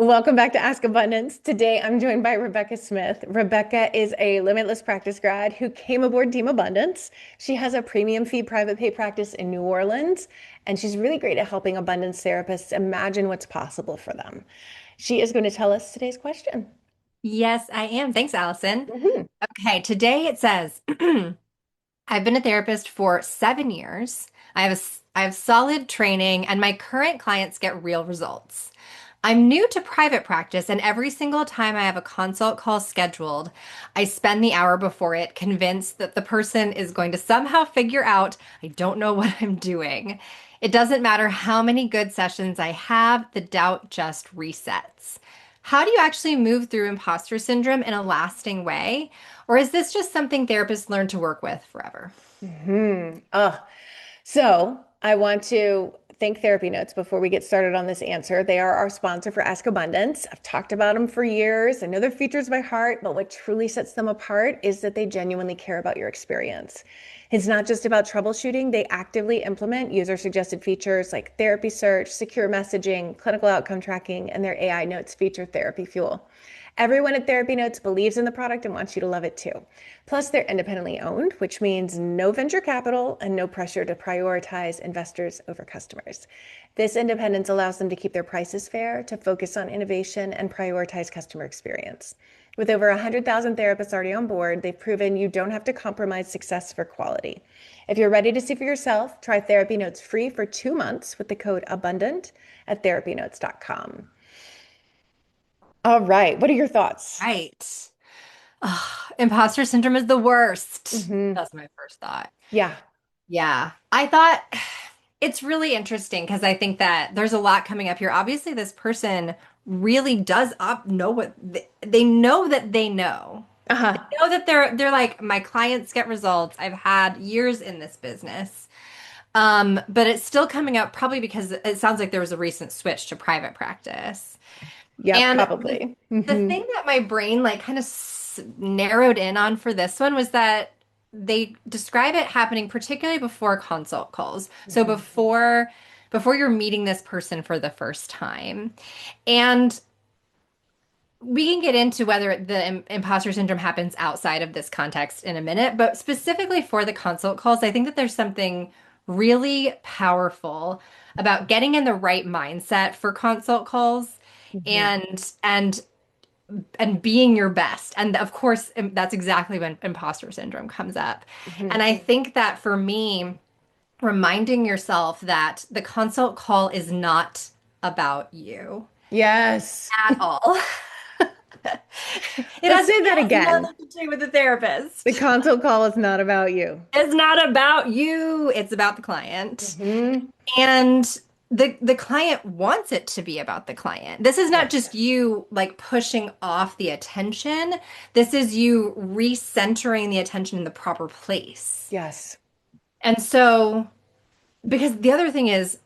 Welcome back to Ask Abundance. Today I'm joined by Rebecca Smith. Rebecca is a Limitless Practice grad who came aboard Team Abundance. She has a premium fee private pay practice in New Orleans, and she's really great at helping abundance therapists imagine what's possible for them. She is going to tell us today's question. Yes, I am. Thanks, Allison. Mhm. Okay, today it says, I've been a therapist for 7 years. I have solid training, and my current clients get real results. I'm new to private practice, and every single time I have a consult call scheduled, I spend the hour before it convinced that the person is going to somehow figure out I don't know what I'm doing. It doesn't matter how many good sessions I have, the doubt just resets. How do you actually move through imposter syndrome in a lasting way? Or is this just something therapists learn to work with forever? So I want to thank Therapy Notes before we get started on this answer. They are our sponsor for Ask Abundance. I've talked about them for years. I know their features by heart, but what truly sets them apart is that they genuinely care about your experience. It's not just about troubleshooting. They actively implement user-suggested features like therapy search, secure messaging, clinical outcome tracking, and their AI Notes feature Therapy Fuel. Everyone at Therapy Notes believes in the product and wants you to love it too. Plus, they're independently owned, which means no venture capital and no pressure to prioritize investors over customers. This independence allows them to keep their prices fair, to focus on innovation, and prioritize customer experience. With over 100,000 therapists already on board, they've proven you don't have to compromise success for quality. If you're ready to see for yourself, try Therapy Notes free for 2 months with the code ABUNDANT at therapynotes.com. All right, what are your thoughts? Right. Ugh, imposter syndrome is the worst. Hmm. That's my first thought. Yeah. Yeah. I thought it's really interesting because I think that there's a lot coming up here. Obviously, this person really does know what they know that they know. They Uh-huh. know that they're like my clients get results. I've had years in this business. But it's still coming up probably because it sounds like there was a recent switch to private practice. Yeah, And probably. the Hmm. thing that my brain like kind of narrowed in on for this one was that they describe it happening particularly before consult calls. So Hmm. before you're meeting this person for the first time. And we can get into whether the imposter syndrome happens outside of this context in a minute, but specifically for the consult calls, I think that there's something really powerful about getting in the right mindset for consult calls Hmm. and and being your best. And of course, that's exactly when imposter syndrome comes up. Hmm. And I think that for me, reminding yourself that the consult call is not about you Yes. at all. It Let's has, say it that has again. nothing to do with the The therapist. consult call is not about you. It's not about you, it's about the client. Hmm. And the client wants it to be about the client. This is not Yes. just you like pushing off the attention. This is you recentering the attention in the proper place. Yes. And so, because the other thing is,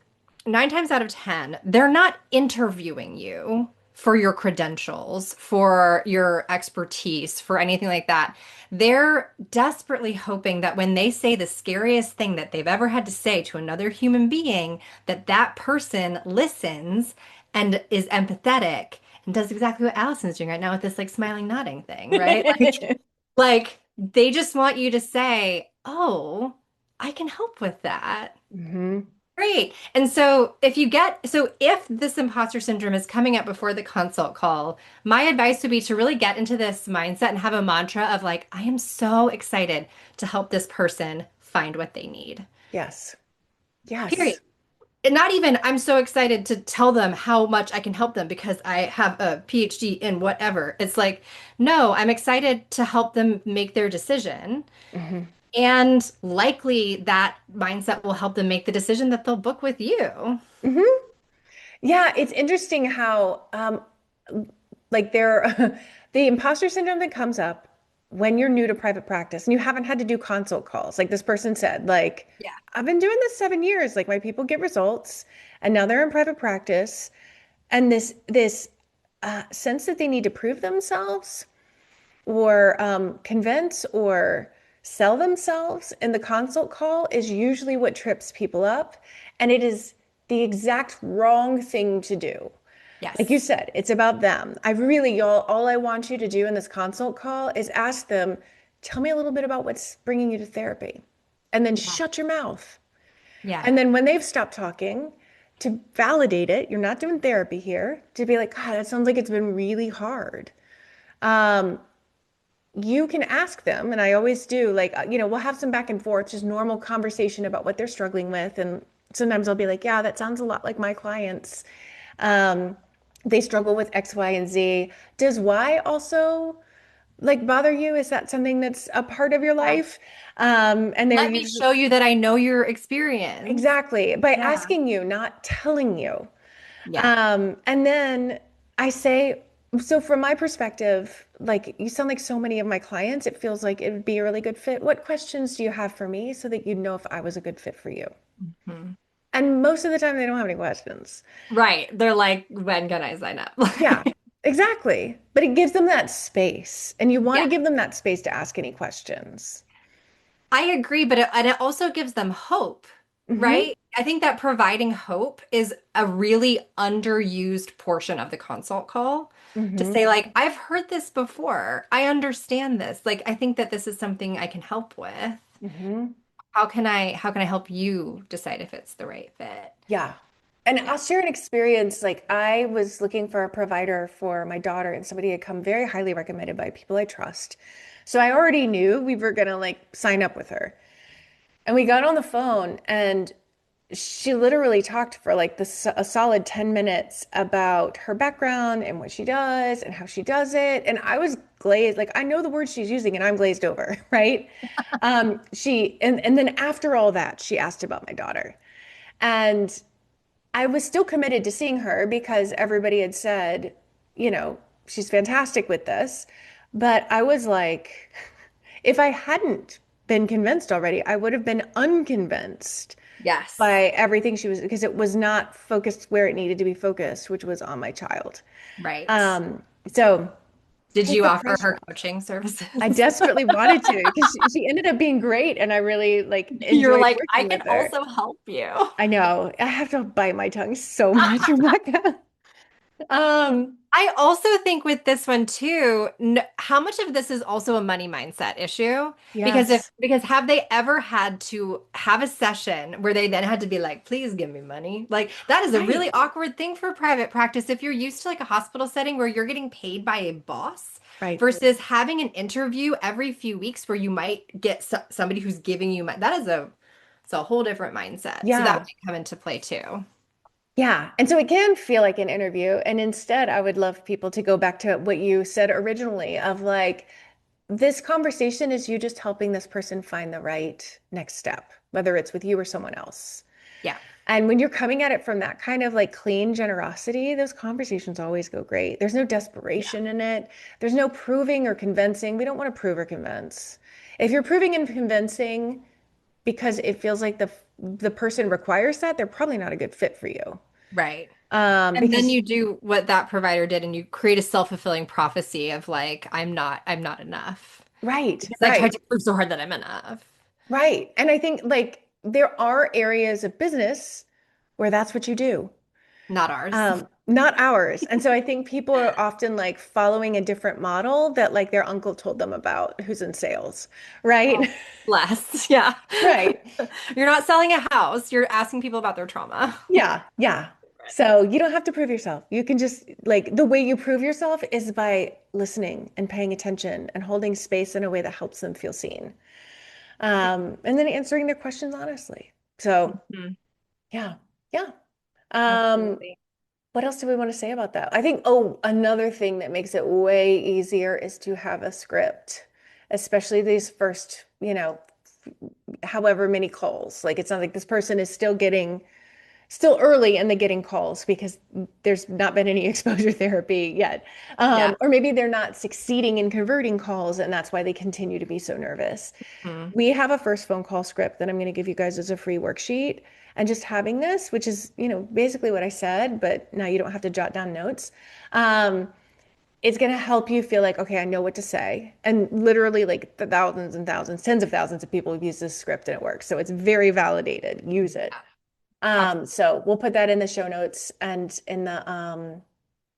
9 times out of 10, they're not interviewing you for your credentials, for your expertise, for anything like that. They're desperately hoping that when they say the scariest thing that they've ever had to say to another human being, that that person listens and is empathetic and does exactly what Allison's doing right now with this like smiling, nodding thing, right? Like they just want you to say, "Oh, I can help with that." Hmm. Great. And so if this imposter syndrome is coming up before the consult call, my advice would be to really get into this mindset and have a mantra of like, I am so excited to help this person find what they need. Yes. Period. Yes. And not even, I'm so excited to tell them how much I can help them because I have a PhD in whatever. It's like, no, I'm excited to help them make their decision. Hmm. And likely that mindset will help them make the decision that they'll book with you. Hmm. Yeah, it's interesting how like there the imposter syndrome that comes up when you're new to private practice and you haven't had to do consult calls. Like this person said, like, Yeah. I've been doing this 7 years. Like my people get results and now they're in private practice. And this sense that they need to prove themselves or convince or sell themselves in the consult call is usually what trips people up. And it is the exact wrong thing to do. Like you Yes. said, it's about them. I really, y'all, all I want you to do in this consult call is ask them, tell me a little bit about what's bringing you to therapy. And then Yeah. shut your mouth. Yeah. And then when they've stopped talking, to validate it, you're not doing therapy here, to be like, God, that sounds like it's been really hard. Um, you can ask them, and I always do, like, we'll have some back and forth, just normal conversation about what they're struggling with. And sometimes I'll be like, yeah, that sounds a lot like my clients. Um, they struggle with X, Y, and Z. Does Y also like bother you? Is that something that's a part of your Yeah. life? And they're Let me usually show you that I know your experience. exactly by Yeah. asking you, not telling you. Yeah. And then I say, so from my perspective, like you sound like so many of my clients, it feels like it would be a really good fit. What questions do you have for me so that you'd know if I was a good fit for you? Mhm. And most of the time, they don't have any questions. Right. They're like, when can I sign up? Yeah, exactly. But it gives them that space, and you want Yeah. to give them that space to ask any questions. I agree, but it also gives them hope, Hmm. right? I think that providing hope is a really underused portion of the consult call to Hmm. say, like, I've heard this before. I understand this. Like, I think that this is something I can help with. Hmm. How can I help you decide if it's the right fit? Yeah. And Yeah. I'll share an experience. Like I was looking for a provider for my daughter, and somebody had come very highly recommended by people I trust. So I already knew we were gonna like sign up with her. And we got on the phone, and she literally talked for like a solid 10 minutes about her background and what she does and how she does it. And I was glazed, like I know the words she's using and I'm glazed over, right? And then after all that, she asked about my daughter. And I was still committed to seeing her because everybody had said, she's fantastic with this. But I was like, if I hadn't been convinced already, I would have been unconvinced Yes. by everything she was, because it was not focused where it needed to be focused, which was on my child. Right. So Did take you the offer pressure her off. coaching I services? desperately wanted to because she ended up being great, and I really like You're enjoyed like, I working can with her. also help you. I know I have to bite my tongue so much, Rebecca. Um, I also think with this one too, how much of this is also a money mindset issue? yes, Because have they ever had to have a session where they then had to be like, please give me money? Like that is a right, really awkward thing for private practice if you're used to like a hospital setting where you're getting paid by a boss right. versus having an interview every few weeks where you might get somebody who's giving you money. That is it's a whole different mindset. So that Yeah, might come into play too. yeah. And so it can feel like an interview. And instead, I would love people to go back to what you said originally of like, this conversation is you just helping this person find the right next step, whether it's with you or someone else. Yeah. And when you're coming at it from that kind of like clean generosity, those conversations always go great. There's no Yeah. desperation in it. There's no proving or convincing. We don't want to prove or convince. If you're proving and convincing because it feels like the person requires that, they're probably not a good fit for you. Right. And then Because you do what that provider did and you create a self-fulfilling prophecy of like, I'm not enough. right, Because I tried right, to prove so hard that I'm enough. right. And I think like there are areas of business where that's what you do. Not ours. Not ours. And so I think people are often like following a different model that like their uncle told them about who's in sales, right? Oh, bless. Yeah. Right. You're not selling a house. You're asking people about their trauma. Yeah, yeah. So you don't have to prove yourself. You can just like the way you prove yourself is by listening and paying attention and holding space in a way that helps them feel seen. And then answering their questions honestly. So Mhm. yeah, yeah. Um, Absolutely. what else do we want to say about that? I think, oh, another thing that makes it way easier is to have a script, especially these first, however many calls. Like it's not like this person is still early and they're getting calls because there's not been any exposure therapy yet. Yeah. Or maybe they're not succeeding in converting calls and that's why they continue to be so nervous. Mhm. We have a first phone call script that I'm going to give you guys as a free worksheet. And just having this, which is, basically what I said, but now you don't have to jot down notes. Um, it's going to help you feel like, okay, I know what to say. And literally, like the thousands and thousands, tens of thousands of people have used this script and it works. So it's very validated. Use it. Yeah. Absolutely. So we'll put that in the show notes and in the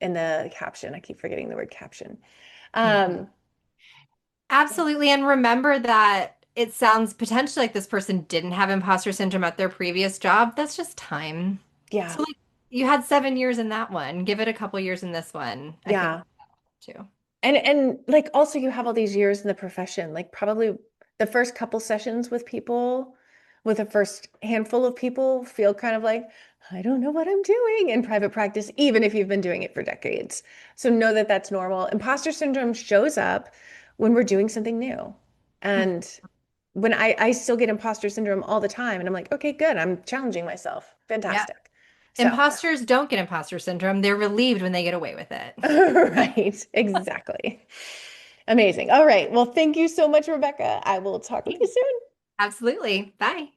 in the caption. I keep forgetting the word caption. Mhm. Um, Absolutely. And remember that it sounds potentially like this person didn't have imposter syndrome at their previous job. That's just time. yeah, So, like, you had 7 years in that one. Give it a couple years in this one. I think yeah. too. And like also you have all these years in the profession, like probably the first couple sessions with people, with the first handful of people feel kind of like, I don't know what I'm doing in private practice, even if you've been doing it for decades. So know that that's normal. Imposter syndrome shows up when we're doing something new. And when I still get imposter syndrome all the time, and I'm like, okay, good, I'm challenging myself. Yeah. Fantastic. So, Imposters don't get imposter syndrome. They're relieved when they get away with it. right, exactly. Amazing. All right. Well, thank you so much, Rebecca. I will talk with you soon. Absolutely. Bye.